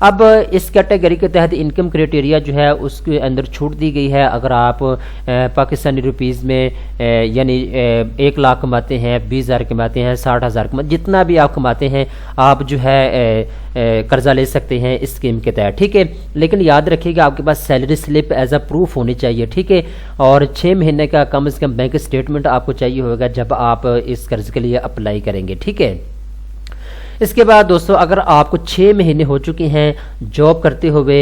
اب اس کیٹیگری کے تحت انکم کرائٹیریا جو ہے اس کے اندر چھوٹ دی گئی ہے. اگر آپ پاکستانی روپیز میں یعنی 1 لاکھ کماتے ہیں, 20,000 کماتے ہیں, 60,000 کماتے, جتنا بھی آپ کماتے ہیں آپ جو ہے قرضہ لے سکتے ہیں اس اسکیم کے تحت, ٹھیک ہے. لیکن یاد رکھیے کہ آپ کے پاس salary slip as a proof ہونی چاہیے, ٹھیک ہے, اور 6 مہینے کا کم از کم بینک اسٹیٹمنٹ آپ کو چاہیے ہوگا جب آپ اس قرض کے لیے اپلائی کریں گے, ٹھیک ہے. اس کے بعد دوستو اگر آپ کو 6 مہینے ہو چکے ہیں جاب کرتے ہوئے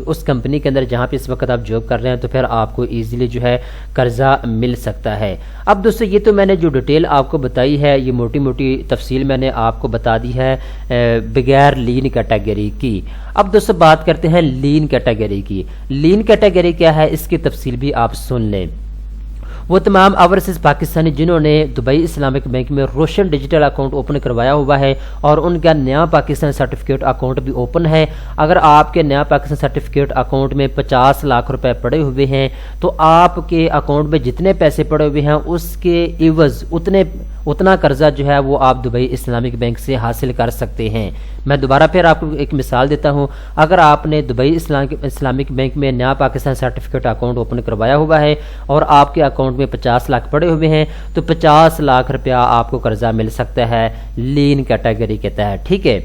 اس کمپنی کے اندر جہاں پہ اس وقت آپ جاب کر رہے ہیں, تو پھر آپ کو ایزیلی جو ہے قرضہ مل سکتا ہے. اب دوستو یہ تو میں نے جو ڈیٹیل آپ کو بتائی ہے, یہ موٹی موٹی تفصیل میں نے آپ کو بتا دی ہے بغیر لین کیٹیگری کی. اب دوستو بات کرتے ہیں لین کیٹیگری کی. لین کیٹیگری کیا ہے اس کی تفصیل بھی آپ سن لیں. وہ تمام اوورسیز پاکستانی جنہوں نے دبئی اسلامک بینک میں روشن ڈیجیٹل اکاؤنٹ اوپن کروایا ہوا ہے اور ان کا نیا پاکستان سرٹیفکیٹ اکاؤنٹ بھی اوپن ہے. اگر آپ کے نیا پاکستان سرٹیفکیٹ اکاؤنٹ میں 50 لاکھ روپے پڑے ہوئے ہیں تو آپ کے اکاؤنٹ میں جتنے پیسے پڑے ہوئے ہیں اس کے عوض اتنا قرضہ جو ہے وہ آپ دبئی اسلامک بینک سے حاصل کر سکتے ہیں. میں دوبارہ پھر آپ کو ایک مثال دیتا ہوں. اگر آپ نے دبئی اسلامک بینک میں نیا پاکستان سرٹیفکیٹ اکاؤنٹ اوپن کروایا ہوا ہے اور آپ کے اکاؤنٹ میں 50 لاکھ پڑے ہوئے ہیں تو 50 لاکھ روپیہ آپ کو قرضہ مل سکتا ہے لین کیٹیگری کے تحت, ٹھیک ہے.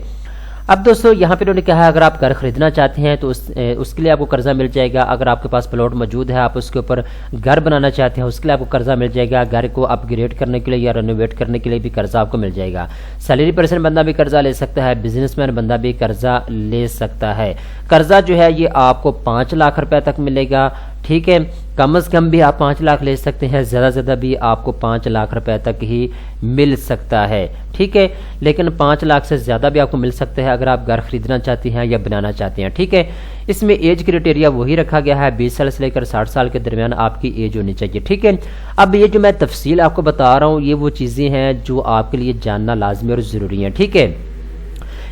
اب دوستو یہاں پہ انہوں نے کہا اگر آپ گھر خریدنا چاہتے ہیں تو اس کے لیے آپ کو قرضہ مل جائے گا. اگر آپ کے پاس پلاٹ موجود ہے آپ اس کے اوپر گھر بنانا چاہتے ہیں اس کے لیے آپ کو قرضہ مل جائے گا. گھر کو اپ گریڈ کرنے کے لیے یا رینوویٹ کرنے کے لیے بھی قرضہ آپ کو مل جائے گا. سیلری پرسن بندہ بھی قرضہ لے سکتا ہے, بزنس مین بندہ بھی قرضہ لے سکتا ہے. قرضہ جو ہے یہ آپ کو 5 لاکھ روپے تک ملے گا, ٹھیک ہے. کم از کم بھی آپ 5 لاکھ لے سکتے ہیں, زیادہ زیادہ بھی آپ کو 5 لاکھ روپے تک ہی مل سکتا ہے, ٹھیک ہے. لیکن 5 لاکھ سے زیادہ بھی آپ کو مل سکتا ہے اگر آپ گھر خریدنا چاہتے ہیں یا بنانا چاہتے ہیں, ٹھیک ہے. اس میں ایج کرائٹیریا وہی رکھا گیا ہے, 20 سال سے لے کر 60 سال کے درمیان آپ کی ایج ہونی چاہیے, ٹھیک ہے. اب یہ جو میں تفصیل آپ کو بتا رہا ہوں یہ وہ چیزیں ہیں جو آپ کے لیے جاننا لازمی اور ضروری ہیں, ٹھیک ہے.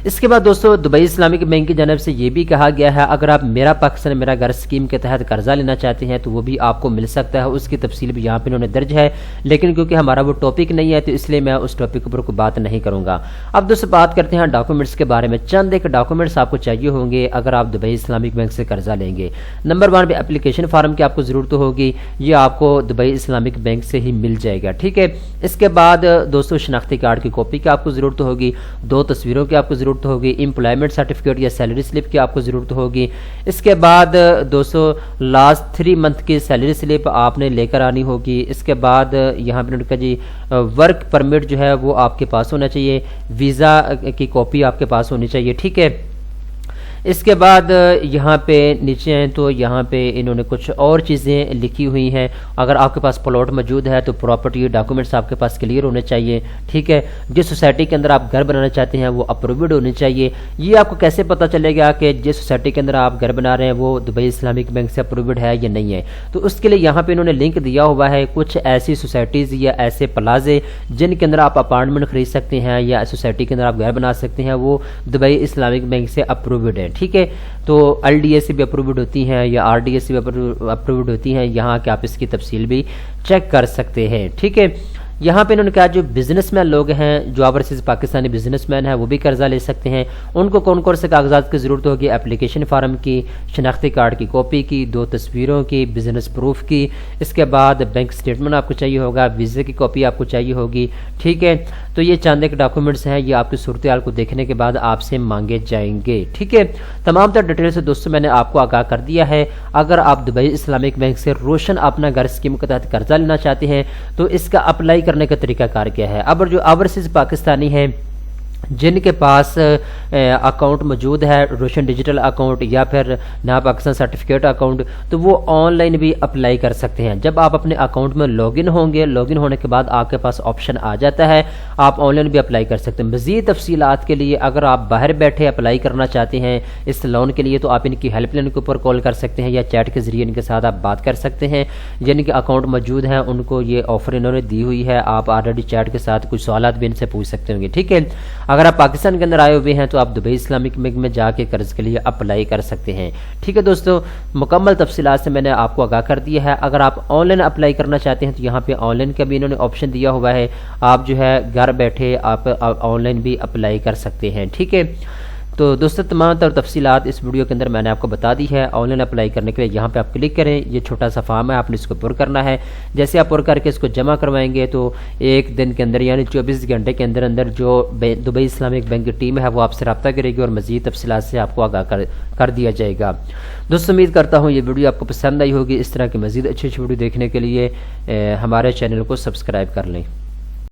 اس کے بعد دوستو دبئی اسلامک بینک کی جانب سے یہ بھی کہا گیا ہے اگر آپ میرا پاکستان میرا گھر اسکیم کے تحت قرضہ لینا چاہتے ہیں تو وہ بھی آپ کو مل سکتا ہے. اس کی تفصیل بھی یہاں پہ انہوں نے درج ہے, لیکن کیونکہ ہمارا وہ ٹاپک نہیں ہے تو اس لیے میں اس ٹاپک پر کوئی بات نہیں کروں گا. اب دوستو بات کرتے ہیں ڈاکومنٹس کے بارے میں. چند ایک ڈاکومنٹس آپ کو چاہیے ہوں گے اگر آپ دبئی اسلامک بینک سے قرضہ لیں گے. نمبر 1 پہ اپلیکیشن فارم کی آپ کو ضرورت ہوگی, یہ آپ کو دبئی اسلامک بینک سے ہی مل جائے گا, ٹھیک ہے. اس کے بعد دوستو شناختی کارڈ کی کاپی کی آپ کو ضرورت ہوگی, 2 تصویروں کی آپ کو ضرورت ہوگی, امپلائمنٹ سرٹیفکیٹ یا سیلری سلپ کی آپ کو ضرورت ہوگی. اس کے بعد دوستو لاسٹ 3 منتھ کی سیلری سلپ آپ نے لے کر آنی ہوگی. اس کے بعد یہاں پہ جی ورک پرمٹ جو ہے وہ آپ کے پاس ہونا چاہیے, ویزا کی کاپی آپ کے پاس ہونی چاہیے, ٹھیک ہے. اس کے بعد یہاں پہ نیچے ہیں تو یہاں پہ انہوں نے کچھ اور چیزیں لکھی ہوئی ہیں. اگر آپ کے پاس پلاٹ موجود ہے تو پراپرٹی ڈاکومنٹس آپ کے پاس کلیئر ہونے چاہیے, ٹھیک ہے. جس سوسائٹی کے اندر آپ گھر بنانا چاہتے ہیں وہ اپرووڈ ہونی چاہیے. یہ آپ کو کیسے پتہ چلے گا کہ جس سوسائٹی کے اندر آپ گھر بنا رہے ہیں وہ دبئی اسلامک بینک سے اپرووڈ ہے یا نہیں ہے؟ تو اس کے لیے یہاں پہ انہوں نے لنک دیا ہوا ہے کچھ ایسی سوسائٹیز یا ایسے پلازے جن کے اندر آپ اپارٹمنٹ خرید سکتے ہیں یا سوسائٹی کے اندر آپ گھر بنا سکتے ہیں, وہ دبئی اسلامک بینک سے اپرووڈ ہے, ٹھیک ہے. تو ایل ڈی اے سے بھی اپرووڈ ہوتی ہیں یا آر ڈی اے سے بھی اپرووڈ ہوتی ہیں. یہاں کہ آپ اس کی تفصیل بھی چیک کر سکتے ہیں, ٹھیک ہے. یہاں پہ انہوں نے کہا جو بزنس مین لوگ ہیں جو اوورسیز پاکستانی بزنس مین ہیں وہ بھی قرضہ لے سکتے ہیں. ان کو کون کون سے کاغذات کی ضرورت ہوگی؟ اپلیکیشن فارم کی, شناختی کارڈ کی کاپی کی, 2 تصویروں کی, بزنس پروف کی. اس کے بعد بینک سٹیٹمنٹ آپ کو چاہیے ہوگا, ویزے کی کاپی آپ کو چاہیے ہوگی, ٹھیک ہے. تو یہ چند ایک ڈاکومنٹس ہیں, یہ آپ کی صورتحال کو دیکھنے کے بعد آپ سے مانگے جائیں گے, ٹھیک ہے. تمام تر ڈیٹیل سے دوستوں میں نے آپ کو آگاہ کر دیا ہے. اگر آپ دبئی اسلامک بینک سے روشن اپنا گھر اسکیم کے تحت قرضہ لینا چاہتے ہیں تو اس کا اپلائی کرنے کا طریقہ کار کیا ہے. اب جو اوورسیز پاکستانی ہیں جن کے پاس اکاؤنٹ موجود ہے روشن ڈیجیٹل اکاؤنٹ یا پھر نیا پاکستان سرٹیفکیٹ اکاؤنٹ, تو وہ آن لائن بھی اپلائی کر سکتے ہیں. جب آپ اپنے اکاؤنٹ میں لاگ ان ہوں گے, لاگ ان ہونے کے بعد آپ کے پاس آپشن آ جاتا ہے, آپ آن لائن بھی اپلائی کر سکتے ہیں. مزید تفصیلات کے لیے اگر آپ باہر بیٹھے اپلائی کرنا چاہتے ہیں اس لون کے لیے تو آپ ان کی ہیلپ لائن کے اوپر کال کر سکتے ہیں یا چیٹ کے ذریعے ان کے ساتھ آپ بات کر سکتے ہیں. جن کے اکاؤنٹ موجود ہیں ان کو یہ آفر انہوں نے دی ہوئی ہے, آپ آلریڈی چیٹ کے ساتھ کچھ سوالات بھی ان سے پوچھ سکتے ہوں گے, ٹھیک ہے. اگر آپ پاکستان کے اندر آئے ہوئے ہیں تو آپ دبئی اسلامک بینک میں جا کے قرض کے لیے اپلائی کر سکتے ہیں, ٹھیک ہے. دوستو مکمل تفصیلات سے میں نے آپ کو آگاہ کر دیا ہے. اگر آپ آن لائن اپلائی کرنا چاہتے ہیں تو یہاں پہ آن لائن کا بھی انہوں نے آپشن دیا ہوا ہے, آپ جو ہے گھر بیٹھے آپ آن لائن بھی اپلائی کر سکتے ہیں, ٹھیک ہے. تو دوستو تمام تر تفصیلات اس ویڈیو کے اندر میں نے آپ کو بتا دی ہے۔ آن لائن اپلائی کرنے کے لیے یہاں پہ آپ کلک کریں، یہ چھوٹا سا فارم ہے، آپ نے اس کو پر کرنا ہے۔ جیسے آپ پر کر کے اس کو جمع کروائیں گے تو ایک دن کے اندر یعنی 24 گھنٹے کے اندر اندر جو دبئی اسلامک بینک کی ٹیم ہے وہ آپ سے رابطہ کرے گی اور مزید تفصیلات سے آپ کو آگاہ کر دیا جائے گا۔ دوستو امید کرتا ہوں یہ ویڈیو آپ کو پسند آئی ہوگی۔ اس طرح کی مزید اچھی ویڈیو دیکھنے کے لیے ہمارے چینل کو سبسکرائب کر لیں۔